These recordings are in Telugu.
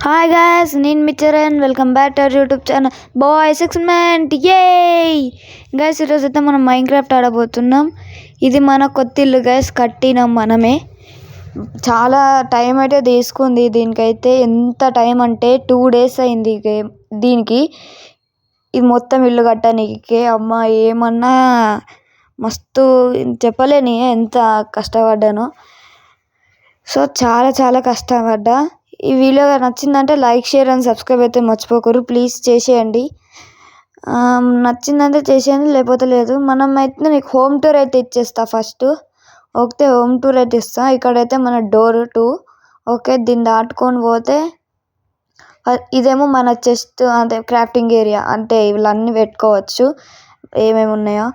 హాయ్ గాయ్స్, నేను మీ Charan. Welcome back to our YouTube channel boys experiment. ఏయ్ గైస్, ఈరోజు అయితే మనం మైన్క్రాఫ్ట్ ఆడబోతున్నాం. ఇది మన కొత్త ఇల్లు గైస్, కట్టినాం మనమే. చాలా టైం అయితే తీసుకుంది దీనికైతే. ఎంత టైం అంటే 2 days అయింది దీనికి. ఇది మొత్తం ఇల్లు కట్టడానికి. అమ్మ ఏమన్నా మస్తు చెప్పలేని ఎంత కష్టపడ్డానో. సో చాలా చాలా కష్టపడ్డా. ఈ వీడియో నచ్చిందంటే లైక్, షేర్ అండ్ సబ్స్క్రైబ్ అయితే మర్చిపోకూరు. ప్లీజ్ చేసేయండి. నచ్చిందంటే చేసేయండి, లేకపోతే లేదు. మనం అయితే నీకు హోమ్ టూర్ అయితే ఇచ్చేస్తా. ఫస్ట్ ఓకే, హోమ్ టూర్ అయితే ఇస్తా. ఇక్కడైతే మన డోర్ 2. ఓకే, దీన్ని దాటుకొని పోతే ఇదేమో మన చెస్ట్, అంటే క్రాఫ్టింగ్ ఏరియా, అంటే వీళ్ళన్నీ పెట్టుకోవచ్చు ఏమేమి ఉన్నాయో.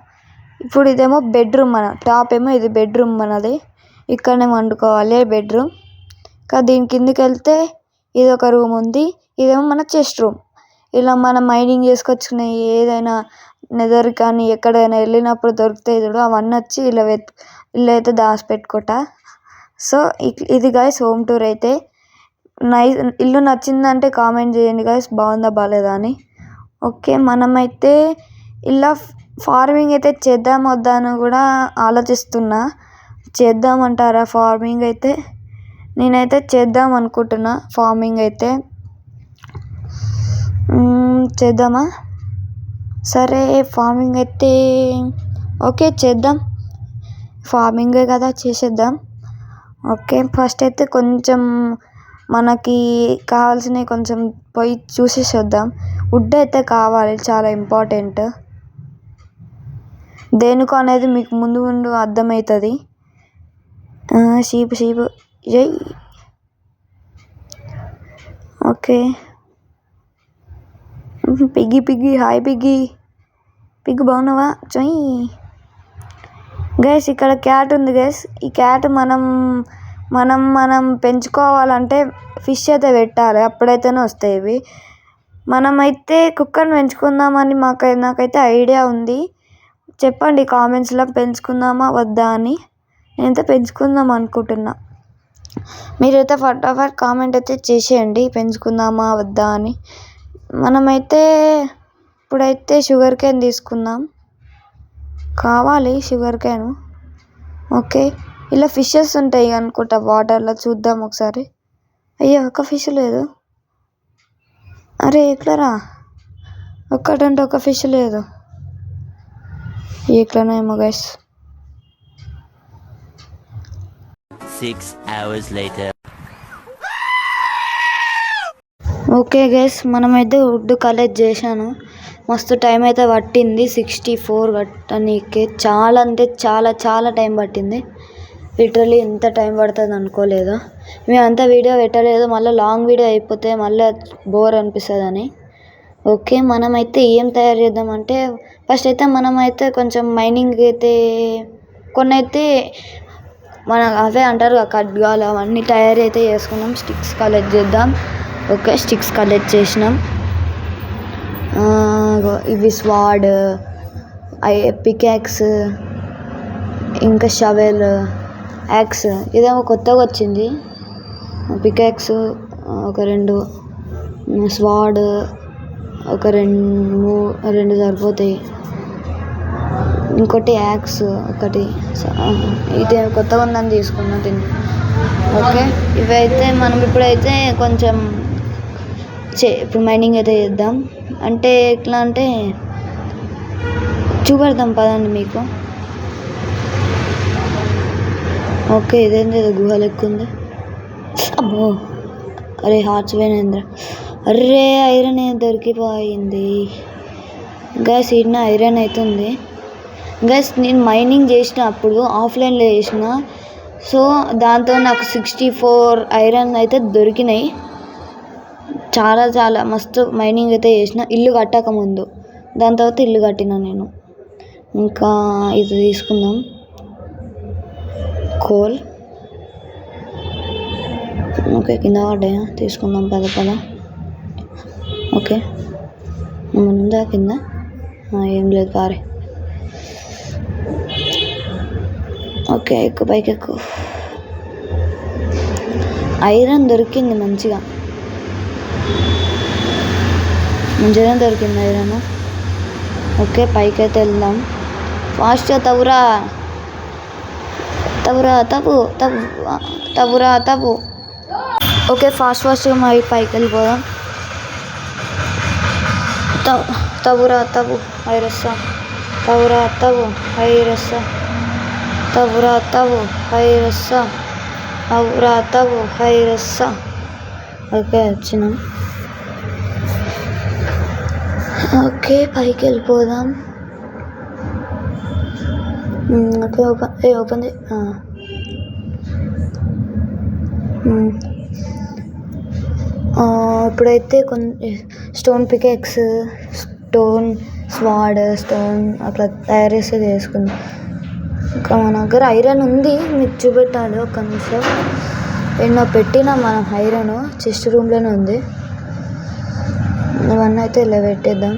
ఇప్పుడు ఇదేమో బెడ్రూమ్, మన టాప్ ఏమో ఇది బెడ్రూమ్ మనది. ఇక్కడనే వండుకోవాలి బెడ్రూమ్. ఇంకా దీని కిందికి వెళ్తే ఇది ఒక రూమ్ ఉంది. ఇదేమో మన చెస్ట్ రూమ్. ఇలా మనం మైనింగ్ చేసుకొచ్చుకునే ఏదైనా నెదర్ కానీ ఎక్కడైనా వెళ్ళినప్పుడు దొరుకుతాయి చూడు, అవన్నీ వచ్చి ఇలా ఇల్లు అయితే దాచిపెట్టుకుంటా. సో ఇది గైస్ హోమ్ టూర్ అయితే. ఇల్లు నచ్చిందంటే కామెంట్ చేయండి గైస్, బాగుందా బాగాలేదా అని. ఓకే, మనమైతే ఇలా ఫార్మింగ్ అయితే చేద్దాం వద్దా అని కూడా ఆలోచిస్తున్నా. చేద్దామంటారా ఫార్మింగ్ అయితే? నేనైతే చేద్దాం అనుకుంటున్నా ఫార్మింగ్ అయితే. చేద్దామా? సరే, ఫార్మింగ్ అయితే ఓకే చేద్దాం. ఫార్మింగే కదా, చేసేద్దాం. ఓకే, ఫస్ట్ అయితే కొంచెం మనకి కావాల్సినవి కొంచెం పోయి చూసేసి వద్దాం. వుడ్ అయితే కావాలి, చాలా ఇంపార్టెంట్. దేనికో అనేది మీకు ముందు ముందు అర్థమవుతుంది. షీపు జై. ఓకే, పిగ్గి హాయ్ పిగ్గి బాగున్నావా? చొయ్ గైస్, ఇక్కడ క్యాట్ ఉంది గైస్. ఈ క్యాట్ మనం పెంచుకోవాలంటే ఫిష్ అయితే పెట్టాలి, అప్పుడైతేనే వస్తాయి ఇవి. మనమైతే కుక్కర్ని పెంచుకుందామని నాకైతే ఐడియా ఉంది. చెప్పండి కామెంట్స్లో, పెంచుకుందామా వద్దా అని. నేనైతే పెంచుకుందాం అనుకుంటున్నా. మీరైతే ఫటాఫట్ కామెంట్ అయితే చేసేయండి, పెంచుకుందామా వద్దా అని. మనమైతే ఇప్పుడైతే షుగర్ క్యాన్ తీసుకుందాం, కావాలి షుగర్ క్యాన్. ఓకే, ఇలా ఫిషెస్ ఉంటాయి అనుకుంటా వాటర్లో, చూద్దాం ఒకసారి. అయ్యో, ఒక ఫిష్ లేదు. అరే ఎట్లరా, ఒక్కటంటే ఒక ఫిష్ లేదు. ఎట్లనో ఏమో guys. 6 hours later. Okay guys, మనమైతే వుడ్ కలెక్ట్ చేశాను. మస్తు టైం అయితే పట్టింది 64 కట్టనీకే. చాలా అంటే చాలా చాలా టైం పట్టింది. లిటరలీ ఎంత టైం పడుతుంది అనుకోలేదు. మేమంతా వీడియో పెట్టలేదు, మళ్ళీ లాంగ్ వీడియో అయిపోతే మళ్ళీ బోర్ అనిపిస్తుందని. ఓకే, మనమైతే ఏం తయారు చేద్దామంటే ఫస్ట్ అయితే మనమైతే కొంచెం మైనింగ్ అయితే కొన్ని అయితే మన అవే అంటారు ఖడ్గాలు, అవన్నీ తయారు అయితే చేసుకున్నాం. స్టిక్స్ కలెక్ట్ చేద్దాం. ఓకే, స్టిక్స్ కలెక్ట్ చేసినాం. ఇవి స్వాడ్, పికాక్స్, ఇంకా షవెల్, యాక్స్. ఇదేమో కొత్తగా వచ్చింది పికాక్స్. ఒక 2 స్వాడ్, ఒక 2 సరిపోతాయి. ఇంకోటి యాక్స్ ఒకటి. ఇది కొత్తగా ఉందని తీసుకున్నా దీన్ని. ఓకే, ఇవైతే మనం ఇప్పుడైతే కొంచెం ఇప్పుడు మైనింగ్ అయితే చేద్దాం. అంటే ఎట్లా అంటే చూపెడతాం పదండి మీకు. ఓకే, ఇదేంటి గుహ లెక్క ఉంది. అబ్బో, అరే హార్ట్స్ పోయినేంద్ర. అర్రే ఐరన్ దొరికిపోయింది గైస్. ఈయన ఐరన్ అవుతుంది గైస్. నేను మైనింగ్ చేసినప్పుడు ఆఫ్లైన్లో చేసిన, సో దాంతో నాకు 64 ఐరన్ అయితే దొరికినాయి. చాలా చాలా మస్తు మైనింగ్ అయితే చేసిన ఇల్లు కట్టక ముందు. దాని తర్వాత ఇల్లు కట్టిన నేను. ఇంకా ఇది తీసుకుందాం, కోల్. ఓకే, కింద పడ్డాయా, తీసుకుందాం పద. ఓకే, ముందా కింద ఏం లేదు పారే. ఓకే, ఎక్కువ పైకి ఎక్కువ. ఐరన్ దొరికింది మంచిగా. మంచిగానే దొరికింది ఐరన్. ఓకే పైకి అయితే వెళ్దాం. ఫాస్ట్గా తవ్వురా తవ్వు. ఓకే ఫాస్ట్గా మరి పైకి వెళ్ళిపోదాం. తవ్వురా ఐరస్సా. ఓకే వచ్చినాం. ఓకే పైకి వెళ్ళిపోదాం. ఓకే ఓపెన్ ఇప్పుడైతే స్టోన్ పికెక్స్, స్టోన్ స్వాడ్, స్టోన్ అట్లా తయారు చేస్తే చేసుకుందాం. ఇంకా మన దగ్గర ఐరన్ ఉంది, మీకు చూపెట్టాలి ఒక్క నిమిషం. ఎన్నో పెట్టినా మనం ఐరన్ చెస్ట్ రూమ్లోనే ఉంది. ఇవన్నీ అయితే ఇలా పెట్టేద్దాం.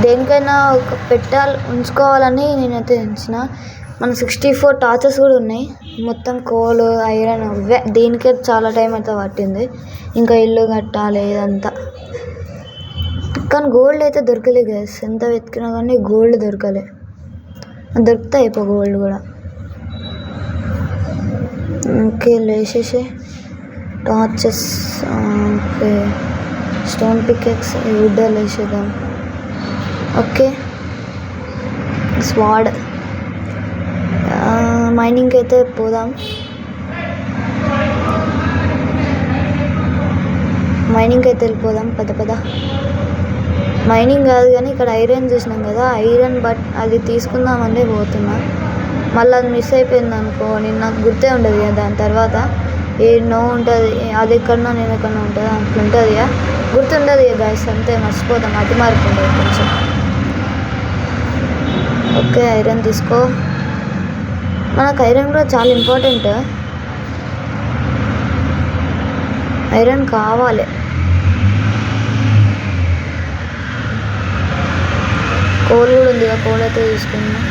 దేనికైనా ఉంచుకోవాలని నేనైతే ఉంచిన. మన 64 టార్చెస్ కూడా ఉన్నాయి. మొత్తం కోల్ ఐరన్ అవే దీనికే చాలా టైం అయితే పట్టింది. ఇంకా ఇల్లు కట్టాలి ఇదంతా. కానీ గోల్డ్ అయితే దొరకలే గైస్. ఎంత వెతికినా కానీ గోల్డ్ దొరకలే. దొరుకుతాయి గోల్డ్ కూడా. ఓకే లేచేసే torches. Okay stone pickaxe wood వేసేద్దాం. Okay squad. మైనింగ్కి అయితే పోదాం. వెళ్ళిపోదాం పద. మైనింగ్ కాదు కానీ ఇక్కడ ఐరన్ చూసినాం కదా, ఐరన్ బట్ అది తీసుకుందామని పోతున్నా. మళ్ళీ అది మిస్ అయిపోయింది అనుకో, నాకు గుర్తే ఉండదు కదా. దాని తర్వాత ఏడో ఉంటుంది, అది ఎక్కడన్నా నేను ఎక్కడన్నా ఉంటుంది అట్లా ఉంటుంది కదా, గుర్తుండదు కదా గైస్. అంతే మర్చిపోతాం, అది మారుతుంటుంది కొంచెం. ఓకే ఐరన్ తీసుకో. మనకు ఐరన్ కూడా చాలా ఇంపార్టెంట్. ఐరన్ కావాలి. కోల్ కూడా ఉంది కదా, కోల్ అయితే తీసుకున్నాం.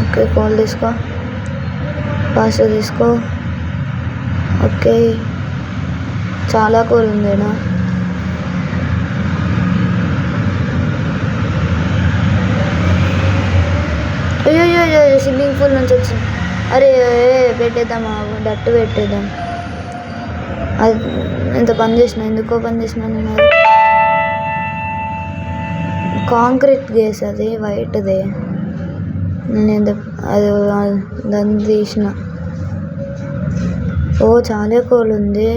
ఓకే కోల్ తీసుకో, ఫాస్ట్ తీసుకో. ఓకే చాలా కోల్ ఉందేనా. అయ్యో స్విమ్మింగ్ పూల్ నుంచి వచ్చింది. అరే పెట్టేద్దామా, డట్టు పెట్టేద్దాం. అది ఎంత ఎందుకో పని చేసిన నేను. అది కాంక్రీట్ గేస్, అది వైట్ది. నేను అది దాన్ని తీసిన. చాలా కోల్ ఉంది,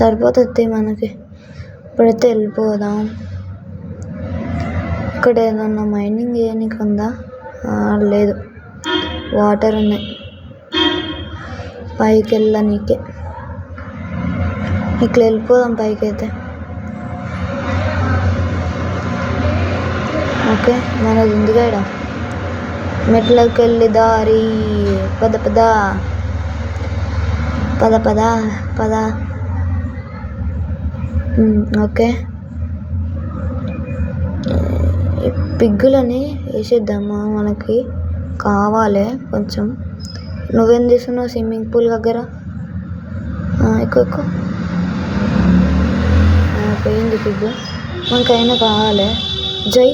సరిపోతుంది మనకి. ఇప్పుడైతే వెళ్ళిపోదాం. ఇక్కడ ఏదన్నా మైనింగ్ చేయడానికి ఉందా? లేదు, వాటర్ ఉన్నాయి పైకి వెళ్ళనీకే. ఇట్లా వెళ్ళిపోదాం పైకి అయితే. ఓకే మనది ఉంది కదా మెట్లకి వెళ్ళి దారి. పద. ఓకే పిగ్గులని వేసేద్దామా, మనకి కావాలి కొంచెం. నువ్వేం చేస్తున్నావు స్విమ్మింగ్ పూల్ దగ్గర? ఎక్కువ పోయింది పిగ్గు. మనకైనా కావాలి. జై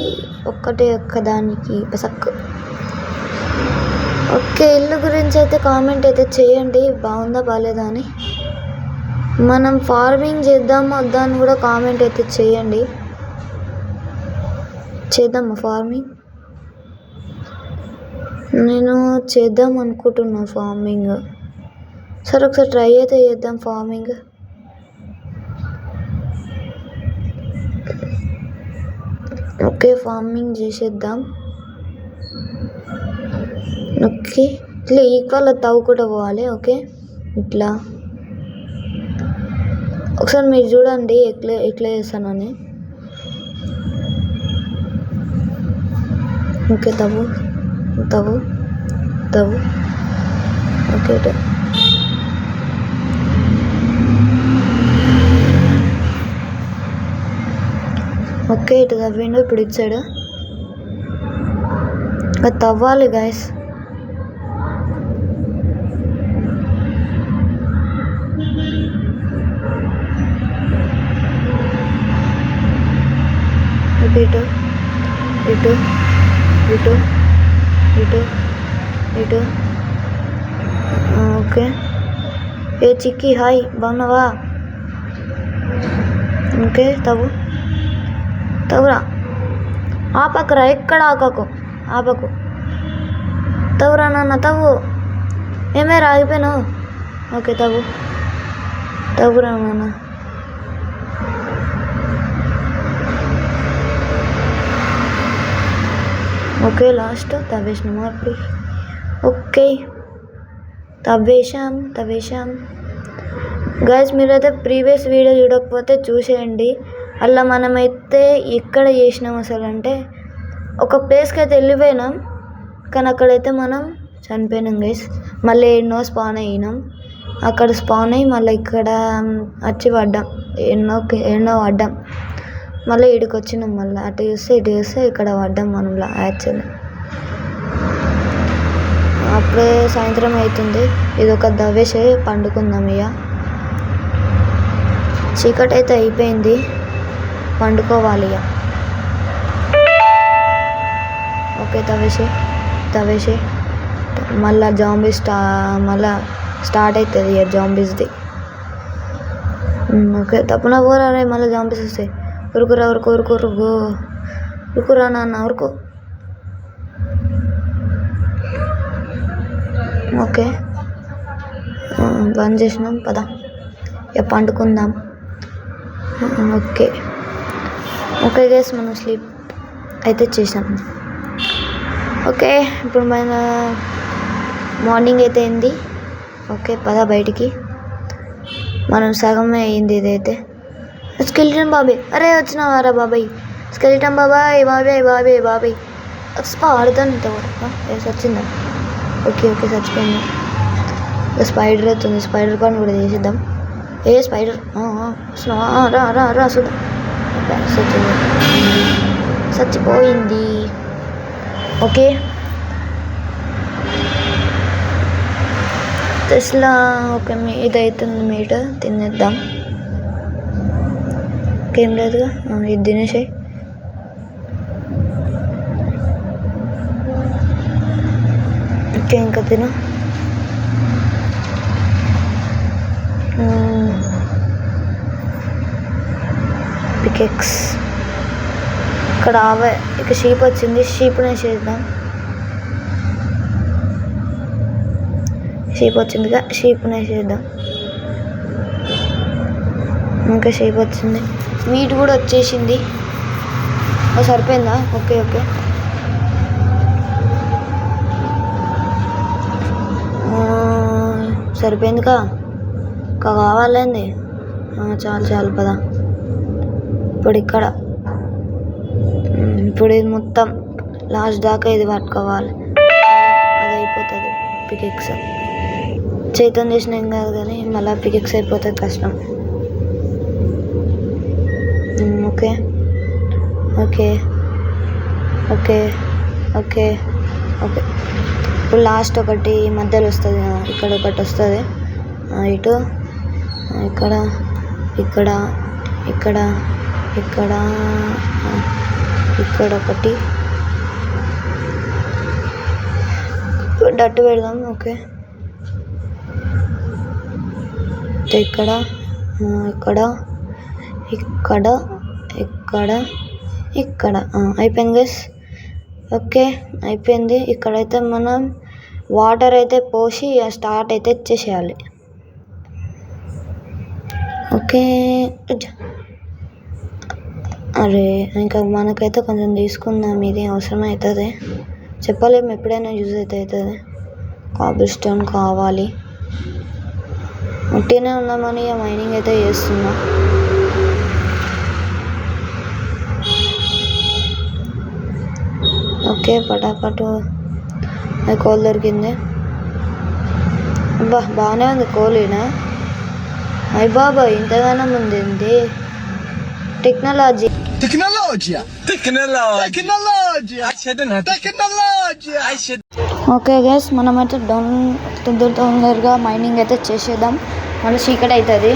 ఒక్కదానికి పసక్. ఓకే ఇల్లు గురించి అయితే కామెంట్ అయితే చేయండి, బాగుందా బాగాలేదా అని. మనం ఫార్మింగ్ చేద్దామా వద్దా అని కూడా కామెంట్ అయితే చేయండి. చేద్దామా ఫార్మింగ్? నేను చేద్దాం అనుకుంటున్నా ఫార్మింగ్. సరే ఒకసారి ట్రై అయితే చేద్దాం ఫార్మింగ్. ఓకే ఫార్మింగ్ చేసేద్దాం. ఓకే ఇట్లా ఈక్వల్ తవ్వుకుంటూ పోవాలి. ఓకే ఇట్లా ఒకసారి మీరు చూడండి ఎట్లా చేస్తానని. ఓకే తవ్వు. ఓకే ఓకే ఇటు తవ్విండు. ఇప్పుడు ఇటు సైడ్ ఇంకా తవ్వాలి గైస్. ఇటు ఇటు ఇటు ఇటు ఇటు. ఓకే. ఏ చిక్కి హాయ్, బాగున్నావా? ఓకే తవ్వురా. ఆపకురా, ఎక్కడ ఆపకు. తవ్వురా నాన్న, తవ్వు. ఏమే ఆగిపోయినావు? ఓకే తవ్వురా నాన్న. ఓకే, లాస్ట్ తవ్వేసినాము అప్పుడు. ఓకే, తవ్వేశాం. గైస్, మీరైతే ప్రీవియస్ వీడియో చూడకపోతే చూసేయండి. అలా మనమైతే ఎక్కడ చేసినాం అసలు అంటే ఒక ప్లేస్కి అయితే వెళ్ళిపోయినాం, కానీ అక్కడైతే మనం చనిపోయినాం గైస్. మళ్ళీ ఎన్నో స్పాన్ అయినాం, అక్కడ స్పాన్ అయ్యి మళ్ళీ ఇక్కడ వచ్చి పడ్డాం, ఎన్నో పడ్డాం. మళ్ళీ ఇక్కడికి వచ్చినాం, మళ్ళీ అటు చూస్తే ఇక్కడ పడ్డాం మనం యాక్చువల్లీ. అప్పుడే సాయంత్రం అవుతుంది. ఇది ఒక దవ్వేసి పండుకుందాం ఇక. చీకటి అయితే అయిపోయింది, పండుకోవాలి ఇక. ఓకే, తవ్వేసి మళ్ళీ మళ్ళీ స్టార్ట్ అవుతుంది ఇక జాంబీస్ది. ఓకే, తప్పున పోరా రే, మళ్ళీ జాంబీస్ వస్తాయి. ఉరుకురా నాన్న, ఉరుకు. ఓకే, బంద్ చేసినాం, పద ఇక పండుకుందాం. ఓకే గైస్, మనం స్లీప్ అయితే చేసాం. ఓకే, ఇప్పుడు మన మార్నింగ్ అయితే అయింది. ఓకే, పద బయటికి. మనం సగమే అయింది ఇదైతే. స్కెలిటన్ బాబాయ్, అరే వచ్చినావారా బాబాయ్? స్కెలిటన్ బాబాయ్ ఆడుతాను ఇంత కూడా. వచ్చిందా? ఓకే చచ్చిపోయింది. స్పైడర్ అవుతుంది, స్పైడర్ కార్న్ కూడా చేసేద్దాం. స్పైడర్ రా చూద్దాం. చచ్చిపోయింది. Okay, Tesla. ఓకే, ఇది అవుతుంది మీట, తినేద్దాం. ఇంకేం లేదుగా, ఇది తినేసాయి. ఇంకా తిను. పికెక్స్ ఇక్కడ ఇక షీప్ వచ్చింది, షీప్నే చేద్దాం. షీప్ వచ్చిందిగా, షీప్నే చేద్దాం. ఇంకా షీప్ వచ్చింది, మీట్ కూడా వచ్చేసింది. సరిపోయిందా? ఓకే సరిపోయిందిగా, కావాలండి. చాలు పద. ఇప్పుడు ఇది మొత్తం లాస్ట్ దాకా ఇది పట్టుకోవాలి, అది అయిపోతుంది పికెక్స్. చేతం చేసిన ఏం కాదు, కానీ మళ్ళీ పికెక్స్ అయిపోతుంది, కష్టం. ఓకే ఇప్పుడు లాస్ట్ ఒకటి మధ్యలో వస్తుంది, ఇక్కడ ఒకటి వస్తుంది, ఇటు ఇక్కడ ఒకటి డట్టు పెడదాం. ఓకే, ఇక్కడ అయిపోయింది గైస్. ఓకే, అయిపోయింది. ఇక్కడైతే మనం వాటర్ అయితే పోసి స్టార్ట్ అయితే ఇచ్చేసేయాలి. ఓకే, అరే ఇంకా మనకైతే కొంచెం తీసుకుందాం, ఇది అవసరం అవుతుంది, చెప్పలేము, ఎప్పుడైనా యూజ్ అవుతుంది. కాబుల్ స్టోన్ కావాలి. ఉట్టినే ఉన్నామని మైనింగ్ అయితే చేస్తున్నా. ఓకే, పటాపటు అది కోల్ దొరికింది. బాగానే ఉంది కోలీనా. అయ్య బాబా, ఇంతగానో ఉంది టెక్నాలజీ. ఓకే గైస్, మనమైతే తొందరగా మైనింగ్ అయితే చేసేద్దాం. మళ్ళీ చీకటి అవుతుంది,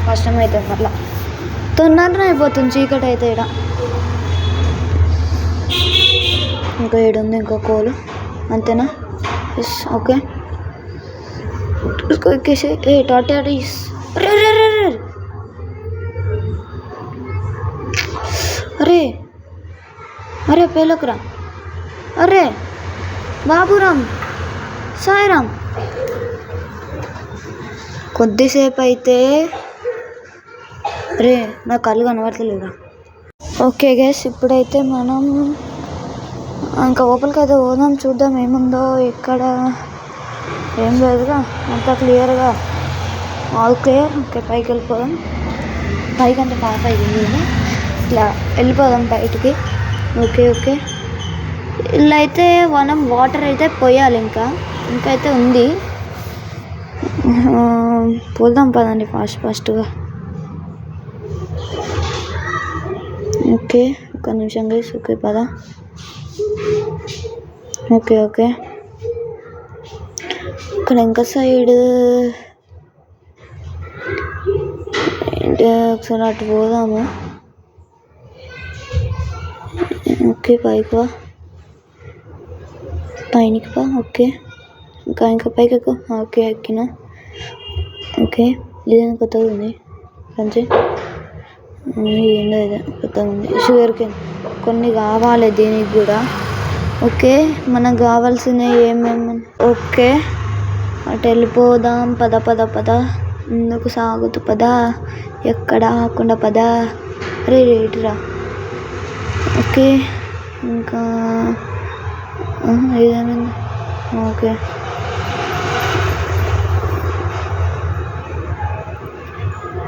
కష్టం అవుతుంది. మళ్ళీ తొందరనే అయిపోతుంది చీకటి అయితే. ఇక్కడ ఇంకా ఏడుంది, ఇంకా కోలు అంతేనా? Yes, okay. ఏ టాటారీస్, అరే అరే పేలకురా, అరే బాబురామ్, సాయిరామ్. కొద్దిసేపు అయితే రే నా కళ్ళు కనబడతలేదురా. ఓకే గైస్, ఇప్పుడైతే మనం ఇంకా లోపలికి అయితే పోదాం, చూద్దాం ఏముందో. ఇక్కడ ఏం లేదుగా, అంతా క్లియర్గా, ఆల్ క్లియర్. ఓకే, పైకి వెళ్ళిపోదాం. పైకి అంటే పైకి ఇట్లా వెళ్ళిపోదాం బయటికి. ఓకే ఓకే, ఇలా అయితే మనం వాటర్ అయితే పోయాలి. ఇంకా అయితే ఉంది. పోదాం పదండి ఫాస్ట్గా. ఓకే, ఒక్క నిమిషం గైస్. ఓకే పద. ఓకే ఓకే, ఇక్కడ ఇంకా సైడ్ ఒకసారి అటు పోదాము. ఓకే, పైకి వా, పైనకి వా. ఓకే, ఇంకా పైకి ఎక్కువ. ఓకే, ఎక్కినా. ఓకే, ఇదేనా కొత్తగా ఉంది మంచి, ఏందో ఇదే కొత్తగా ఉంది. షుగర్ కేన్ కొన్ని కావాలి దీనికి కూడా. ఓకే, మనకు కావాల్సినవి ఏమేమి. ఓకే, అటు వెళ్ళిపోదాం. పద ముందుకు సాగుతూ పద, ఎక్కడ ఆకుండా పద. అరే రేటురా. ఓకే, ఇంకా ఏదేమైంది. ఓకే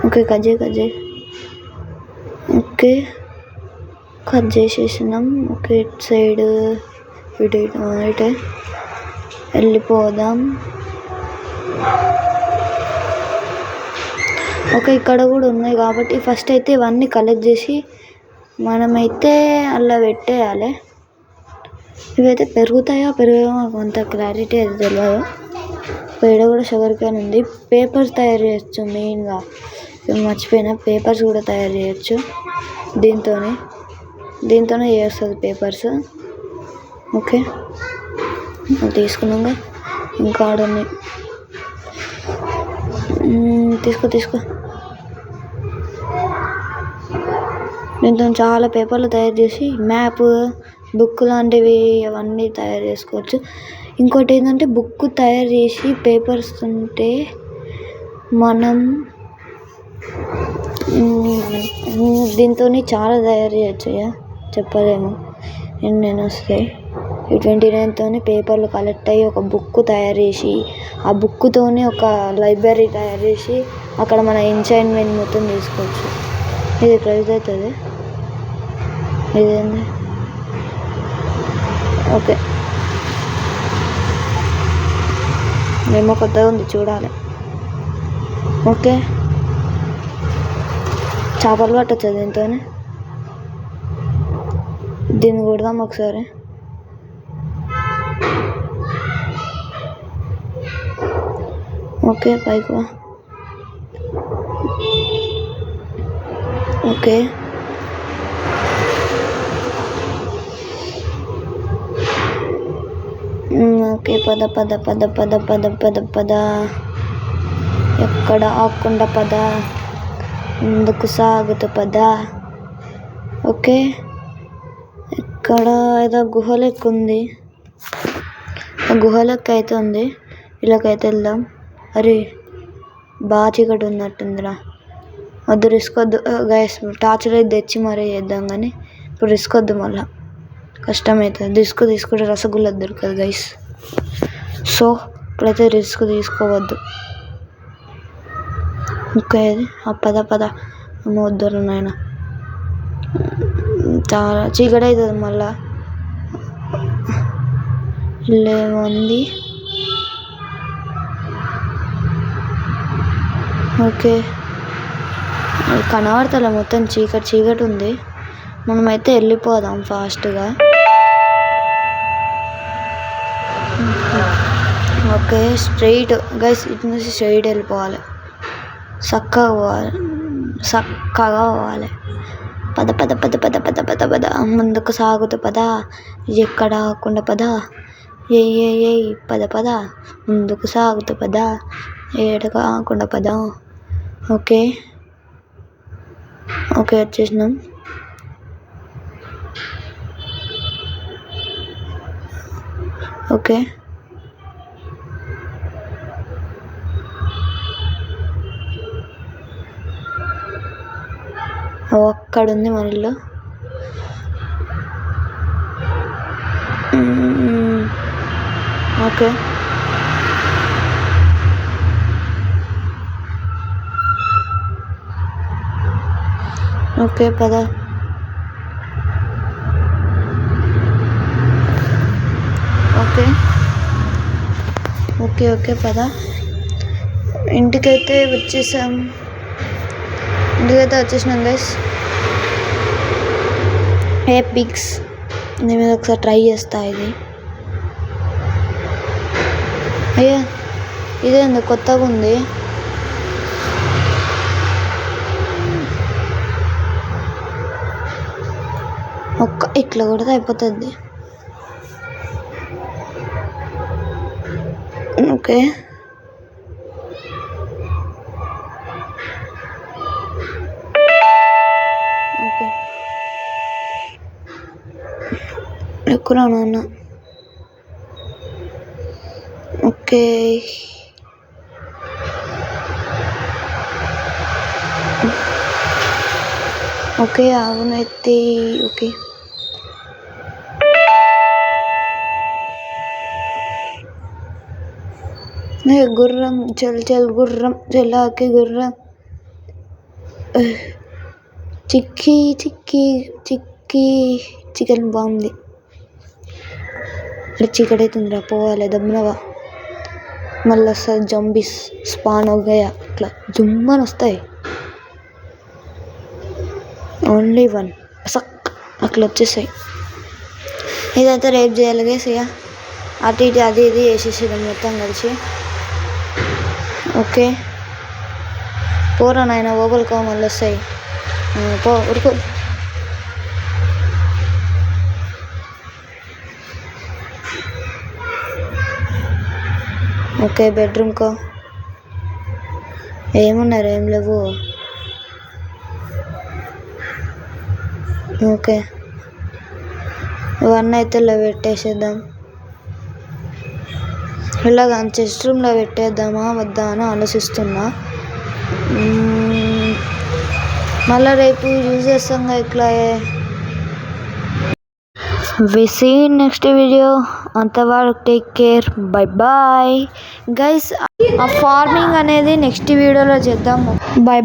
ఓకే, కట్ చేయి. ఓకే, కట్ చేసేసినాం. ఓకే, ఇటు సైడ్ ఇటే వెళ్ళిపోదాం. ఓకే, ఇక్కడ కూడా ఉన్నాయి కాబట్టి ఫస్ట్ అయితే ఇవన్నీ కలెక్ట్ చేసి మనమైతే అలా పెట్టేయాలి. ఇవైతే పెరుగుతాయో మాకు అంత క్లారిటీ అయితే తెలియదు. ఇక్కడ కూడా షుగర్ కేన్ ఉంది. పేపర్స్ తయారు చేయొచ్చు మెయిన్గా, మర్చిపోయినా. పేపర్స్ కూడా తయారు చేయొచ్చు దీంతోనే చేస్తుంది పేపర్స్. ఓకే, తీసుకున్నాక ఇంకా ఆడున్నాయి. తీసుకో. దీంతో చాలా పేపర్లు తయారు చేసి మ్యాప్, బుక్ లాంటివి అవన్నీ తయారు చేసుకోవచ్చు. ఇంకోటి ఏంటంటే బుక్ తయారు చేసి పేపర్స్ ఉంటే మనం దీంతో చాలా తయారు చేయొచ్చు. చెప్పలేము ఎన్నెన్ని వస్తాయి. ఈ 29తో పేపర్లు కలెక్ట్ అయ్యి ఒక బుక్ తయారు చేసి, ఆ బుక్తోనే ఒక లైబ్రరీ తయారు చేసి అక్కడ మన ఎంచైన్మెంట్ మొత్తం తీసుకోవచ్చు. ఇది ప్రైజ్ అవుతుంది. ఇదేంది? ఓకే, ఏమో కొత్తగా ఉంది, చూడాలి. ఓకే, చేపలు పట్టచ్చు దీంతోనే. దీన్ని కొడదాం ఒకసారి. ఓకే, పైకి వా. ఓకే, ఓకే, పద. ఎక్కడ ఆకుండా పద, ముందుకు సాగుతూ పద. ఓకే, ఇక్కడ ఏదో గుహలెక్క ఉంది. గుహలెక్క అయితే ఉంది. ఇలాగైతే వెళ్దాం. అరే బాగా చీకటి ఉన్నట్టుందిరా. వద్దు, రిస్క్ వద్దు గైస్. టార్చ్ లైట్ తెచ్చి మరీ చేద్దాం, కానీ ఇప్పుడు రిస్క్ వద్దు, మళ్ళీ కష్టమవుతుంది. రిస్క్ తీసుకుంటే రసగుల్లా దొరకదు గైస్. సో ఇప్పుడైతే రిస్క్ తీసుకోవద్దు. ఓకే, పద వద్దరు నాయన, చాలా చీకటి అవుతుంది మళ్ళా. ఇల్లేముంది. ఓకే, కనబడతలే, మొత్తం చీకటి ఉంది. మనమైతే వెళ్ళిపోదాం ఫాస్ట్గా. ఓకే స్ట్రైట్ గైస్ ఇటు నుంచి స్ట్రైట్ వెళ్ళిపోవాలి, చక్కగా పోవాలి. పద పద పద పద పద పద పద ముందుకు సాగుతూ పద, ఎక్కడ ఆగకుండా పద, ఏ పద పద ముందుకు సాగుతూ పద, ఏడగా ఆగకుండా పద. ఓకే వచ్చేసినాం. ఓకే అక్కడ ఉంది మన ఇల్లు. ఓకే పద. ఓకే పద. ఇంటికైతే వచ్చేసినాం గైస్. పిక్స్ నేను మీద ఒకసారి ట్రై చేస్తా. ఇది అయ్యా ఇదేంది కొత్తగా ఉంది. ఇట్లా కూడా అయిపోతుంది. ఓకే ఎక్కువ నాన్న. ఓకే అవునైతే ఓకే గుర్రం చల్ గుర్రం చెల్లాకి గుర్రం. చిక్కీ చికెన్ బాగుంది. చీకటి అవుతుందిరా, పోవాలి దమ్మునగా. మళ్ళీ వస్తుంది జంబీస్ స్పాన్ అవుతాయా, అట్లా జుమ్మని వస్తాయి. ఓన్లీ వన్ అట్లా వచ్చేసాయి. ఇదైతే రేపు చేయాలి గైస్. ఇక అటు ఇటు అది ఇది వేసేసేది మొత్తం కలిసి. ఓకే పోరా నాయన, ఓగలుకో మళ్ళీ వస్తాయి. పో ఉడుకు. ఓకే బెడ్రూమ్కో. ఏమున్నారు, ఏం లేవు. ఓకే ఇవన్నీ అయితే ఇలా పెట్టేసేద్దాం. ఇలాగ చెస్ట్ రూమ్లో పెట్టేద్దామా వద్దా అని ఆలోచిస్తున్నా. మళ్ళీ రేపు యూజ్ చేస్తాం ఇట్లా. We see next video. అంతవరకు టేక్ కేర్, బై గైస్. ఆ ఫార్మింగ్ అనేది నెక్స్ట్ వీడియోలో చేద్దాం. బై